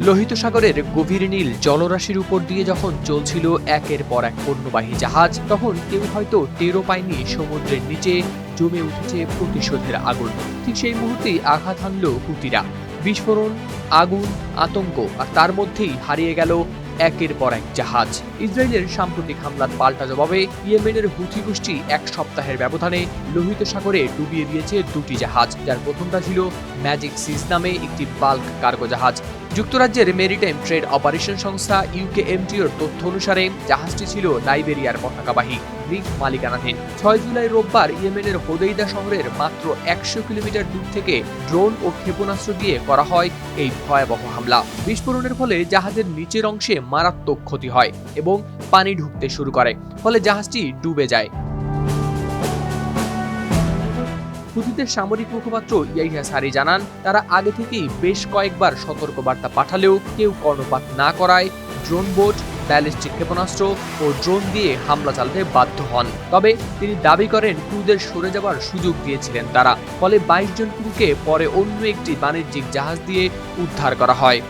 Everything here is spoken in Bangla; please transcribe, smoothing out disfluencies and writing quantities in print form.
লোহিত সাগরের গভীর নীল জলরাশির উপর দিয়ে যখন চলছিল একের পর এক পণ্যবাহী জাহাজ, তখন কেউ হয়তো টেরও পায়নি সমুদ্রের নিচে জমে উঠেছে প্রতিশোধের আগুন। ঠিক সেই মুহূর্তেই আঘাত হানল হুতিরা। বিস্ফোরণ, আগুন, আতঙ্ক, আর তার মধ্যেই হারিয়ে গেল একের পর এক জাহাজ। ইসরায়েলের সাম্প্রতিক হামলার পাল্টা জবাবে ইয়েমেনের হুথি গোষ্ঠী এক সপ্তাহের ব্যবধানে লোহিত সাগরে ডুবিয়ে দিয়েছে দুটি জাহাজ, যার প্রথমটা ছিল ম্যাজিক সিজ নামে একটি বাল্ক কার্গো জাহাজ। যুক্তরাজ্যের মেরিটাইম ট্রেড অপারেশন সংস্থা ইউকেএমটিওর তথ্য অনুসারে জাহাজটি ছিল লাইবেরিয়ার পতাকাবাহী, গ্রিক মালিকানাধীন। ৬ জুলাই রোববার ইয়েমেনের হোদেইদা শহরের মাত্র ১০০ কিলোমিটার দূর থেকে ড্রোন ও ক্ষেপণাস্ত্র দিয়ে করা হয় এই ভয়াবহ হামলা। বিস্ফোরণের ফলে জাহাজের নিচের অংশে মারাত্মক ক্ষতি হয় এবং পানি ঢুকতে শুরু করে, ফলে জাহাজটি ডুবে যায়। হুথিদের সামরিক মুখপাত্র ইয়াহিয়া সারি জানান, তারা আগে থেকেই বেশ কয়েকবার সতর্কবার্তা পাঠালেও কেউ কর্ণপাত না করায় ড্রোন বোট, ব্যালিস্টিক ক্ষেপণাস্ত্র ও ড্রোন দিয়ে হামলা চালাতে বাধ্য হন। তবে তিনি দাবি করেন ক্রুদের সরে যাবার সুযোগ দিয়েছিলেন তারা, ফলে ২২ জন ক্রুকে পরে অন্য একটি বাণিজ্যিক জাহাজ দিয়ে উদ্ধার করা হয়।